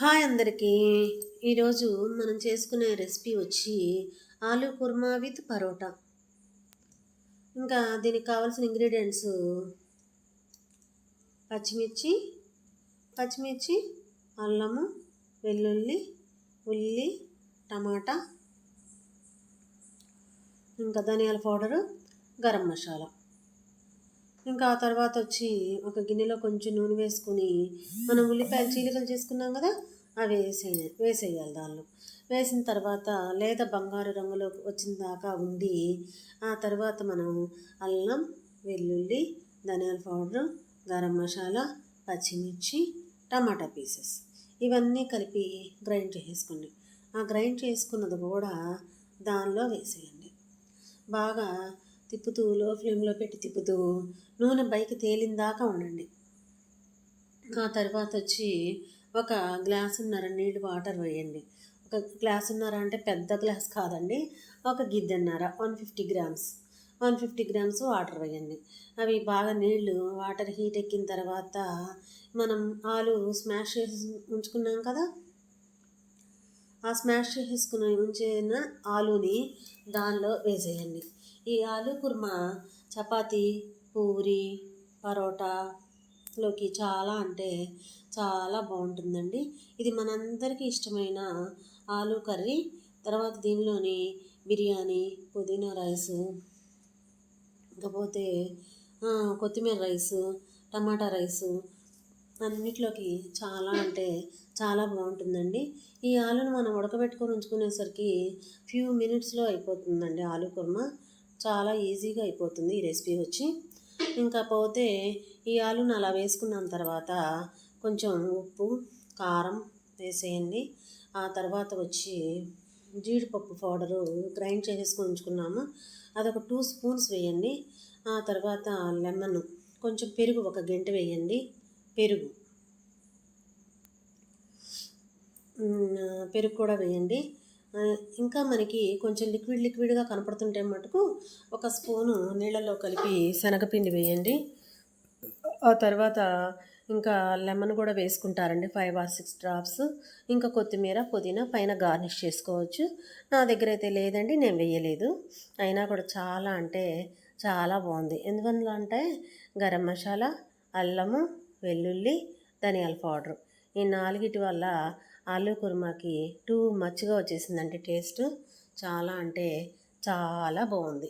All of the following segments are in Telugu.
హాయ్ అందరికీ. ఈరోజు మనం చేసుకునే రెసిపీ వచ్చి ఆలూ కుర్మా విత్ పరోటా. ఇంకా దీనికి కావాల్సిన ఇంగ్రీడియంట్స్ పచ్చిమిర్చి, అల్లము, వెల్లుల్లి, ఉల్లి, టమాటా, ఇంకా ధనియాల పౌడరు, గరం మసాలా. ఇంకా ఆ తర్వాత వచ్చి ఒక గిన్నెలో కొంచెం నూనె వేసుకుని మనం ఉల్లిపాయలు చీలికలు చేసుకున్నాం కదా, అవి వేసేయాలి. దానిలో వేసిన తర్వాత లేదా బంగారు రంగులో వచ్చిన దాకా ఉండి ఆ తర్వాత మనం అల్లం, వెల్లుల్లి, ధనియాల పౌడరు, గరం మసాలా, పచ్చిమిర్చి, టమాటా పీసెస్ ఇవన్నీ కలిపి గ్రైండ్ చేసుకోండి. ఆ గ్రైండ్ చేసుకున్నది కూడా దానిలో వేసేయండి. బాగా తిప్పుతూ లో ఫ్లేమ్లో పెట్టి తిప్పుతూ నూనె పైకి తేలిన దాకా ఉండండి. ఆ తర్వాత వచ్చి ఒక గ్లాసున్నర నీళ్ళు వాటర్ వేయండి. ఒక గ్లాసున్నర అంటే పెద్ద గ్లాస్ కాదండి, ఒక గిద్దెన్నర 150 గ్రామ్స్ వాటర్ వేయండి. అవి బాగా నీళ్ళు వాటర్ హీట్ ఎక్కిన తర్వాత మనం ఆలు స్మాష్ చేసి ఉంచుకున్నాం కదా, ఆ స్మాష్ చేసుకుని ఉంచిన ఆలూని దానిలో వేసేయండి. ఈ ఆలూ కుర్మా చపాతీ, పూరి, పరోటాలోకి చాలా అంటే చాలా బాగుంటుందండి. ఇది మనందరికీ ఇష్టమైన ఆలూ కర్రీ. తర్వాత దీనిలోని బిర్యానీ, పుదీనా రైసు, ఇకపోతే కొత్తిమీర రైసు, టమాటా రైసు అన్నిట్లోకి చాలా అంటే చాలా బాగుంటుందండి. ఈ ఆలును మనం ఉడకబెట్టుకొని ఉంచుకునేసరికి ఫ్యూ మినిట్స్లో అయిపోతుందండి. ఆలూ కుర్మా చాలా ఈజీగా అయిపోతుంది ఈ రెసిపీ వచ్చి. ఇంకా పోతే ఈ ఆలును అలా వేసుకున్న తర్వాత కొంచెం ఉప్పు, కారం వేసేయండి. ఆ తర్వాత వచ్చి జీడిపప్పు పౌడరు గ్రైండ్ చేసుకొని ఉంచుకున్నాము, అదొక 2 స్పూన్స్ వేయండి. ఆ తర్వాత లెమన్, కొంచెం పెరుగు ఒక గంట వేయండి. పెరుగు కూడా వేయండి. ఇంకా మనకి కొంచెం లిక్విడ్గా కనపడుతుంటే మటుకు ఒక స్పూను నీళ్ళలో కలిపి శనగపిండి వేయండి. ఆ తర్వాత ఇంకా లెమన్ కూడా వేసుకుంటారండి, 5 or 6 డ్రాప్స్. ఇంకా కొత్తిమీర, పుదీనా పైన గార్నిష్ చేసుకోవచ్చు. నా దగ్గర అయితే లేదండి, నేను వేయలేదు. అయినా కూడా చాలా అంటే చాలా బాగుంది. ఎందువల్ల అంటే గరం మసాలా, అల్లము, వెల్లుల్లి, ధనియాల పౌడరు ఈ 4 వల్ల ఆలూ కుర్మాకి టూ మచ్గా వచ్చేసిందండి టేస్ట్. చాలా అంటే చాలా బాగుంది.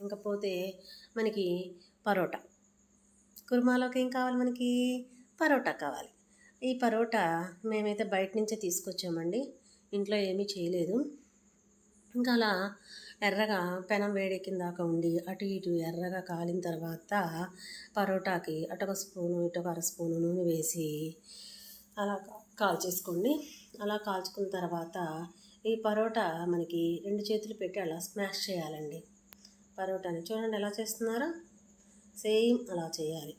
ఇంకపోతే మనకి పరోటా కుర్మాలోకి ఏం కావాలి, మనకి పరోటా కావాలి. ఈ పరోటా మేమైతే బయట నుంచే తీసుకొచ్చామండి, ఇంట్లో ఏమీ చేయలేదు. ఇంకా అలా ఎర్రగా పెనం వేడెక్కిన దాకా ఉండి అటు ఇటు ఎర్రగా కాలిన తర్వాత పరోటాకి అటొక స్పూను ఇటొక అర స్పూను నూనె వేసి అలా కాల్చేసుకోండి. అలా కాల్చుకున్న తర్వాత ఈ పరోటా మనకి 2 చేతులు పెట్టి అలా స్మాష్ చేయాలండి. పరోటాని చూడండి ఎలా చేస్తున్నారో, సేమ్ అలా చేయాలి.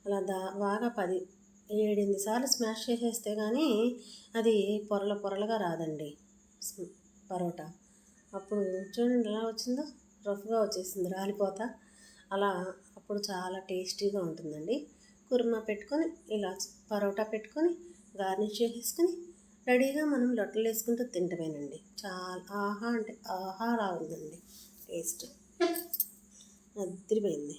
అలా బాగా 7-8 సార్లు స్మాష్ చేసేస్తే కానీ అది పొరలుగా రాదండి పరోటా. అప్పుడు చూడండి ఎలా వచ్చిందో, రఫ్గా వచ్చేసింది, రాలిపోతా. అలా అప్పుడు చాలా టేస్టీగా ఉంటుందండి. కుర్మా పెట్టుకొని ఇలా పరోటా పెట్టుకొని గార్నిష్ చేసేసుకొని రెడీగా మనం లొట్టలు వేసుకుంటూ తింటమేనండి. చాలా ఆహా అంటే ఆహా రావుందండి, టేస్ట్ అదిరిపోయింది.